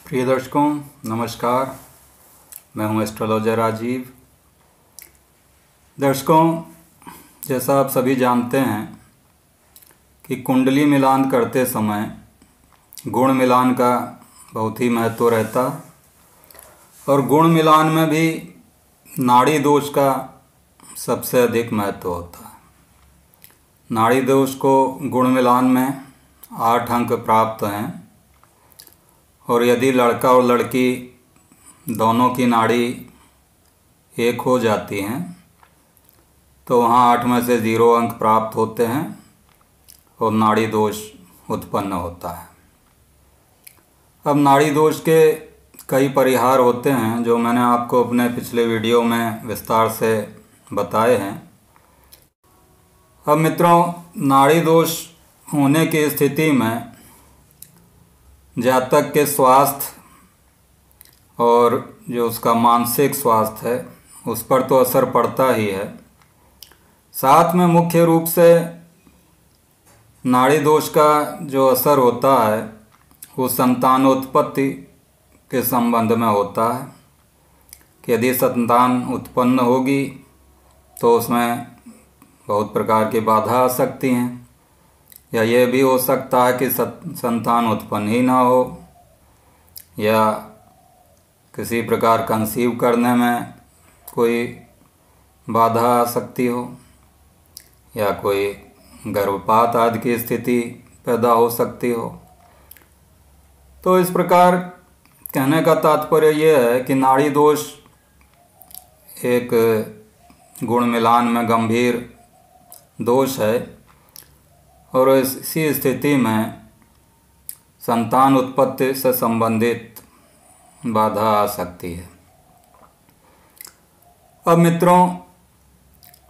प्रिय दर्शकों नमस्कार। मैं हूं एस्ट्रोलॉजर राजीव। दर्शकों, जैसा आप सभी जानते हैं कि कुंडली मिलान करते समय गुण मिलान का बहुत ही महत्व रहता और गुण मिलान में भी नाड़ी दोष का सबसे अधिक महत्व होता है। नाड़ी दोष को गुण मिलान में 8 अंक प्राप्त हैं और यदि लड़का और लड़की दोनों की नाड़ी एक हो जाती हैं तो वहाँ 8 में से 0 अंक प्राप्त होते हैं और नाड़ी दोष उत्पन्न होता है। अब नाड़ी दोष के कई परिहार होते हैं जो मैंने आपको अपने पिछले वीडियो में विस्तार से बताए हैं। अब मित्रों, नाड़ी दोष होने की स्थिति में जातक के स्वास्थ्य और जो उसका मानसिक स्वास्थ्य है उस पर तो असर पड़ता ही है। साथ में मुख्य रूप से नाड़ी दोष का जो असर होता है वो संतानोत्पत्ति के संबंध में होता है कि यदि संतान उत्पन्न होगी तो उसमें बहुत प्रकार की बाधा आ सकती हैं, या ये भी हो सकता है कि संतान उत्पन्न ही ना हो, या किसी प्रकार कंसीव करने में कोई बाधा आ सकती हो, या कोई गर्भपात आदि की स्थिति पैदा हो सकती हो। तो इस प्रकार कहने का तात्पर्य ये है कि नाड़ी दोष एक गुण मिलान में गंभीर दोष है और इसी स्थिति में संतान उत्पत्ति से संबंधित बाधा आ सकती है। अब मित्रों,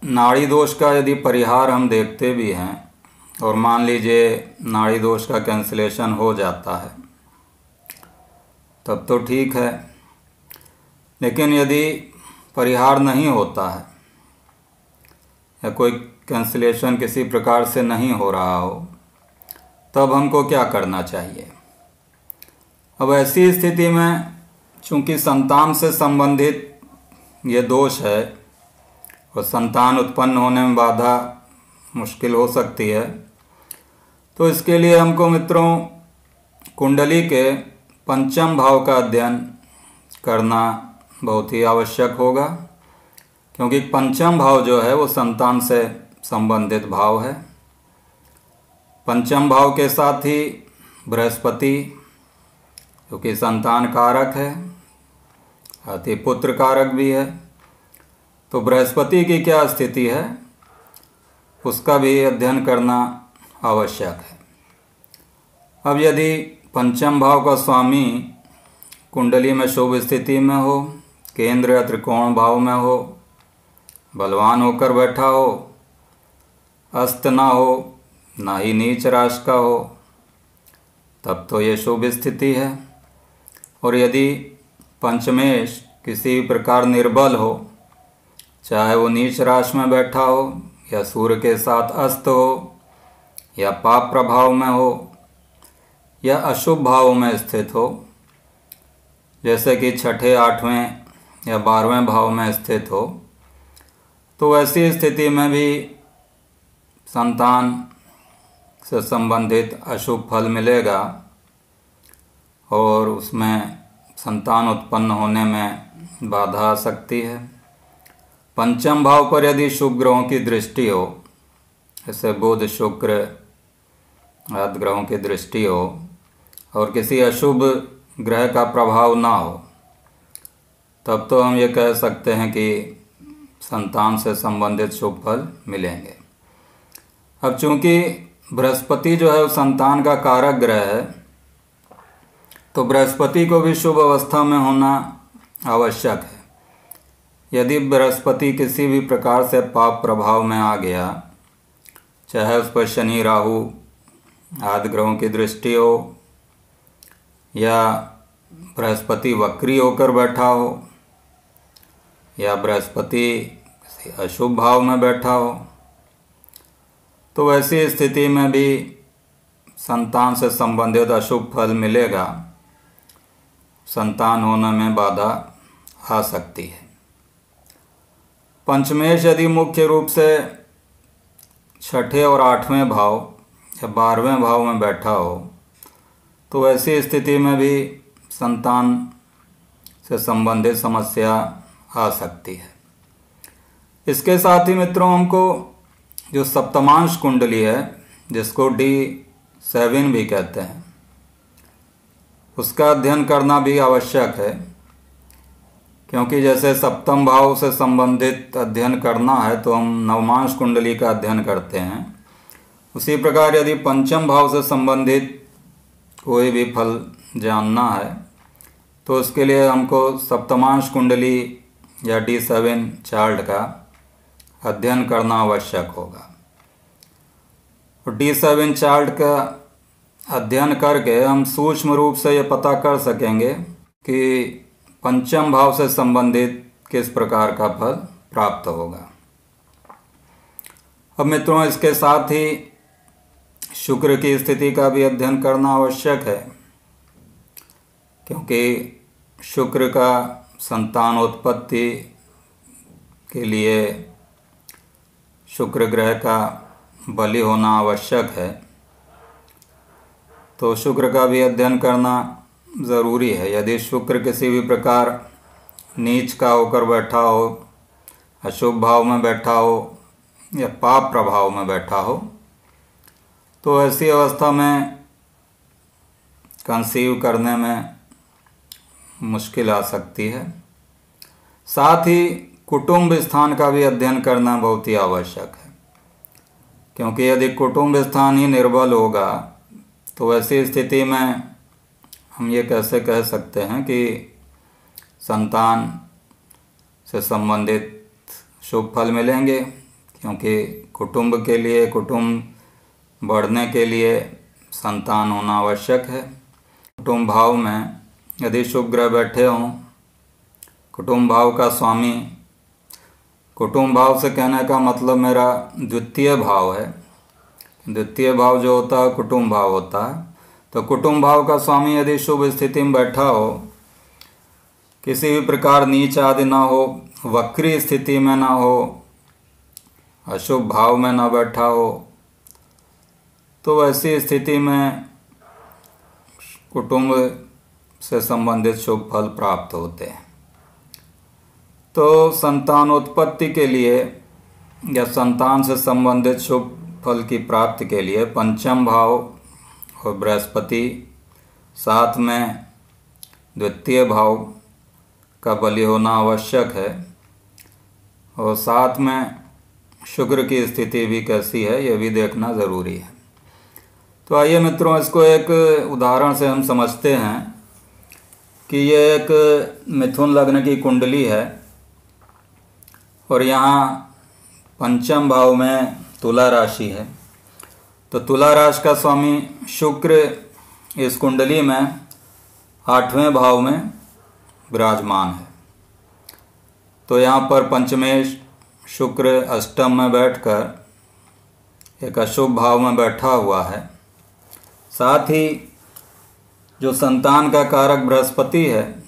नाड़ी दोष का यदि परिहार हम देखते भी हैं और मान लीजिए नाड़ी दोष का कैंसिलेशन हो जाता है तब तो ठीक है, लेकिन यदि परिहार नहीं होता है या कोई कैंसिलेशन किसी प्रकार से नहीं हो रहा हो तब हमको क्या करना चाहिए। अब ऐसी स्थिति में चूंकि संतान से संबंधित ये दोष है और संतान उत्पन्न होने में बाधा मुश्किल हो सकती है, तो इसके लिए हमको मित्रों कुंडली के पंचम भाव का अध्ययन करना बहुत ही आवश्यक होगा, क्योंकि पंचम भाव जो है वो संतान से संबंधित भाव है। पंचम भाव के साथ ही बृहस्पति जो कि संतान कारक है, साथ ही पुत्र कारक भी है, तो बृहस्पति की क्या स्थिति है उसका भी अध्ययन करना आवश्यक है। अब यदि पंचम भाव का स्वामी कुंडली में शुभ स्थिति में हो, केंद्र या त्रिकोण भाव में हो, बलवान होकर बैठा हो, अस्त ना हो, ना ही नीच राशि का हो, तब तो ये शुभ स्थिति है। और यदि पंचमेश किसी प्रकार निर्बल हो, चाहे वो नीच राशि में बैठा हो या सूर्य के साथ अस्त हो या पाप प्रभाव में हो या अशुभ भाव में स्थित हो, जैसे कि छठे, 8वें या 12वें भाव में स्थित हो, तो ऐसी स्थिति में भी संतान से संबंधित अशुभ फल मिलेगा और उसमें संतान उत्पन्न होने में बाधा आ सकती है। पंचम भाव पर यदि शुभ ग्रहों की दृष्टि हो, जैसे बुध, शुक्र आदि ग्रहों की दृष्टि हो और किसी अशुभ ग्रह का प्रभाव ना हो, तब तो हम ये कह सकते हैं कि संतान से संबंधित शुभ फल मिलेंगे। अब चूंकि बृहस्पति जो है वो संतान का कारक ग्रह है, तो बृहस्पति को भी शुभ अवस्था में होना आवश्यक है। यदि बृहस्पति किसी भी प्रकार से पाप प्रभाव में आ गया, चाहे उस पर शनि, राहु आदि ग्रहों की दृष्टि हो या बृहस्पति वक्री होकर बैठा हो या बृहस्पति किसी अशुभ भाव में बैठा हो, तो वैसी स्थिति में भी संतान से संबंधित अशुभ फल मिलेगा। संतान होने में बाधा आ सकती है। पंचमेश यदि मुख्य रूप से छठे और आठवें भाव या 12वें भाव में बैठा हो तो ऐसी स्थिति में भी संतान से संबंधित समस्या आ सकती है। इसके साथ ही मित्रों हमको जो सप्तमांश कुंडली है, जिसको D7 भी कहते हैं, उसका अध्ययन करना भी आवश्यक है, क्योंकि जैसे सप्तम भाव से संबंधित अध्ययन करना है तो हम नवमांश कुंडली का अध्ययन करते हैं, उसी प्रकार यदि पंचम भाव से संबंधित कोई भी फल जानना है तो उसके लिए हमको सप्तमांश कुंडली या D7 चार्ट का अध्ययन करना आवश्यक होगा। और D7 चार्ट का अध्ययन करके हम सूक्ष्म रूप से ये पता कर सकेंगे कि पंचम भाव से संबंधित किस प्रकार का फल प्राप्त होगा। अब मित्रों, इसके साथ ही शुक्र की स्थिति का भी अध्ययन करना आवश्यक है, क्योंकि शुक्र का संतानोत्पत्ति के लिए शुक्र ग्रह का बलि होना आवश्यक है। तो शुक्र का भी अध्ययन करना ज़रूरी है। यदि शुक्र किसी भी प्रकार नीच का होकर बैठा हो, अशुभ भाव में बैठा हो या पाप प्रभाव में बैठा हो, तो ऐसी अवस्था में कंसीव करने में मुश्किल आ सकती है। साथ ही कुटुंब स्थान का भी अध्ययन करना बहुत ही आवश्यक है, क्योंकि यदि कुटुंब स्थान ही निर्बल होगा तो ऐसी स्थिति में हम ये कैसे कह सकते हैं कि संतान से संबंधित शुभ फल मिलेंगे, क्योंकि कुटुंब के लिए, कुटुंब बढ़ने के लिए संतान होना आवश्यक है। कुटुंब भाव में यदि शुभ ग्रह बैठे हों, कुटुंब भाव का स्वामी, कुटुंब भाव से कहने का मतलब मेरा द्वितीय भाव है। द्वितीय भाव जो होता है कुटुंब भाव होता है। तो कुटुंब भाव का स्वामी यदि शुभ स्थिति में बैठा हो, किसी भी प्रकार नीच आदि ना हो, वक्री स्थिति में ना हो, अशुभ भाव में ना बैठा हो, तो ऐसी स्थिति में कुटुंब से संबंधित शुभ फल प्राप्त होते हैं। तो संतानोत्पत्ति के लिए या संतान से संबंधित शुभ फल की प्राप्ति के लिए पंचम भाव और बृहस्पति, साथ में द्वितीय भाव का बलि होना आवश्यक है, और साथ में शुक्र की स्थिति भी कैसी है ये भी देखना ज़रूरी है। तो आइए मित्रों, इसको एक उदाहरण से हम समझते हैं कि ये एक मिथुन लग्न की कुंडली है और यहाँ पंचम भाव में तुला राशि है। तो तुला राशि का स्वामी शुक्र इस कुंडली में 8वें भाव में विराजमान है। तो यहाँ पर पंचमेश शुक्र अष्टम में बैठकर एक अशुभ भाव में बैठा हुआ है। साथ ही जो संतान का कारक बृहस्पति है,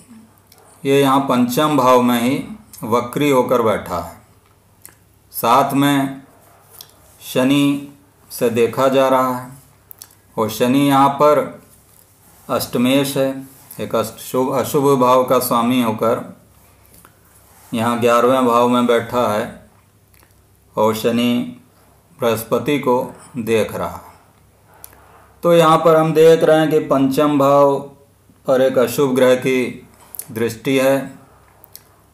ये यहाँ पंचम भाव में ही वक्री होकर बैठा है। साथ में शनि से देखा जा रहा है, और शनि यहाँ पर अष्टमेश है, एक अशुभ भाव का स्वामी होकर यहाँ 11वें भाव में बैठा है, और शनि बृहस्पति को देख रहा है। तो यहाँ पर हम देख रहे हैं कि पंचम भाव पर एक अशुभ ग्रह की दृष्टि है।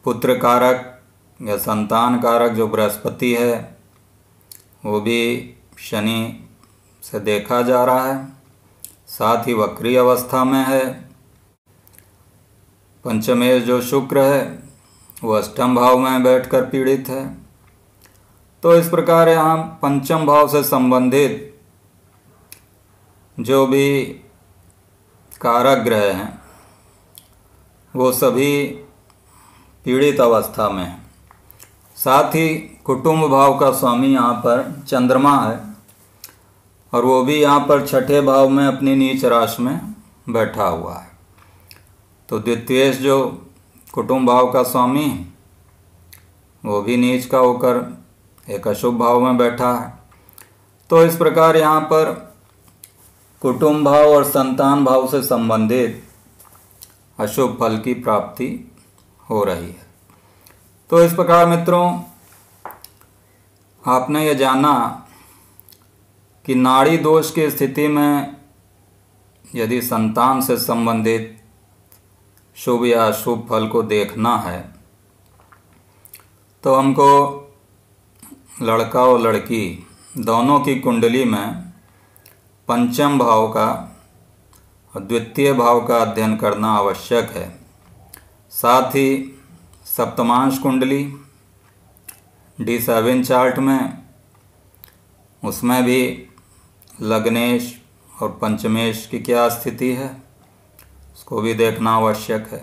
पुत्र कारक या संतान कारक जो बृहस्पति है वो भी शनि से देखा जा रहा है, साथ ही वक्री अवस्था में है। पंचमेश जो शुक्र है वो अष्टम भाव में बैठकर पीड़ित है। तो इस प्रकार यहाँ पंचम भाव से संबंधित जो भी कारक ग्रह हैं वो सभी पीड़ित अवस्था में हैं। साथ ही कुटुंब भाव का स्वामी यहाँ पर चंद्रमा है, और वो भी यहाँ पर छठे भाव में अपनी नीच राशि में बैठा हुआ है। तो द्वितीयेश जो कुटुंब भाव का स्वामी वो भी नीच का होकर एक अशुभ भाव में बैठा है। तो इस प्रकार यहाँ पर कुटुंब भाव और संतान भाव से संबंधित अशुभ फल की प्राप्ति हो रही है। तो इस प्रकार मित्रों, आपने ये जाना कि नाड़ी दोष की स्थिति में यदि संतान से संबंधित शुभ या अशुभ फल को देखना है तो हमको लड़का और लड़की दोनों की कुंडली में पंचम भाव का और द्वितीय भाव का अध्ययन करना आवश्यक है। साथ ही सप्तमांश कुंडली D7 चार्ट में उसमें भी लग्नेश और पंचमेश की क्या स्थिति है उसको भी देखना आवश्यक है।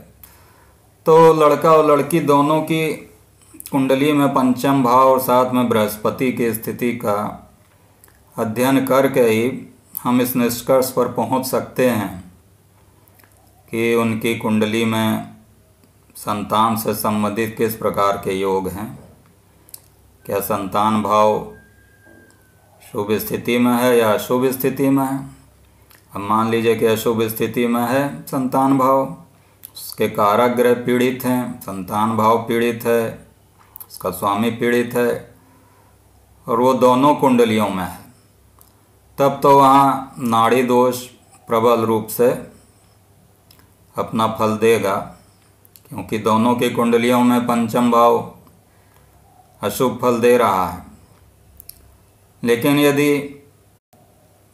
तो लड़का और लड़की दोनों की कुंडली में पंचम भाव और साथ में बृहस्पति की स्थिति का अध्ययन करके ही हम इस निष्कर्ष पर पहुंच सकते हैं कि उनकी कुंडली में संतान से संबंधित किस प्रकार के योग हैं। क्या संतान भाव शुभ स्थिति में है या अशुभ स्थिति में है। अब मान लीजिए कि अशुभ स्थिति में है संतान भाव, उसके कारक ग्रह पीड़ित हैं, संतान भाव पीड़ित है, उसका स्वामी पीड़ित है और वो दोनों कुंडलियों में है, तब तो वहाँ नाड़ी दोष प्रबल रूप से अपना फल देगा, क्योंकि दोनों की कुंडलियों में पंचम भाव अशुभ फल दे रहा है। लेकिन यदि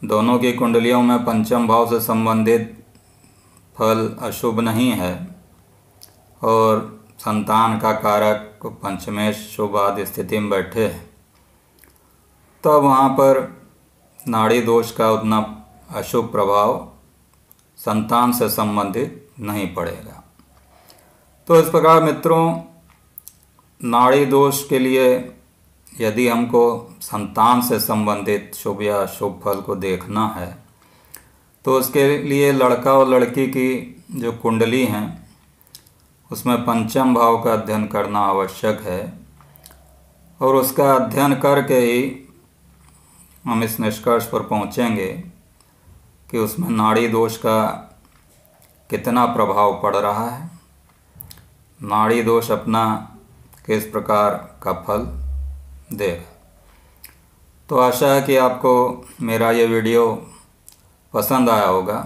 दोनों की कुंडलियों में पंचम भाव से संबंधित फल अशुभ नहीं है और संतान का कारक पंचमेश शुभ आदि स्थिति में बैठे हैं, तब वहाँ पर नाड़ी दोष का उतना अशुभ प्रभाव संतान से संबंधित नहीं पड़ेगा। तो इस प्रकार मित्रों, नाड़ी दोष के लिए यदि हमको संतान से संबंधित शुभ या अशुभ फल को देखना है तो उसके लिए लड़का और लड़की की जो कुंडली हैं उसमें पंचम भाव का अध्ययन करना आवश्यक है और उसका अध्ययन करके ही हम इस निष्कर्ष पर पहुंचेंगे कि उसमें नाड़ी दोष का कितना प्रभाव पड़ रहा है, नाड़ी दोष अपना किस प्रकार का फल देगा। तो आशा है कि आपको मेरा ये वीडियो पसंद आया होगा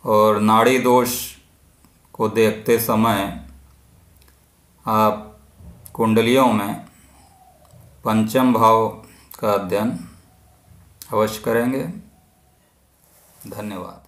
और नाड़ी दोष को देखते समय आप कुंडलियों में पंचम भाव का अध्ययन अवश्य करेंगे। धन्यवाद।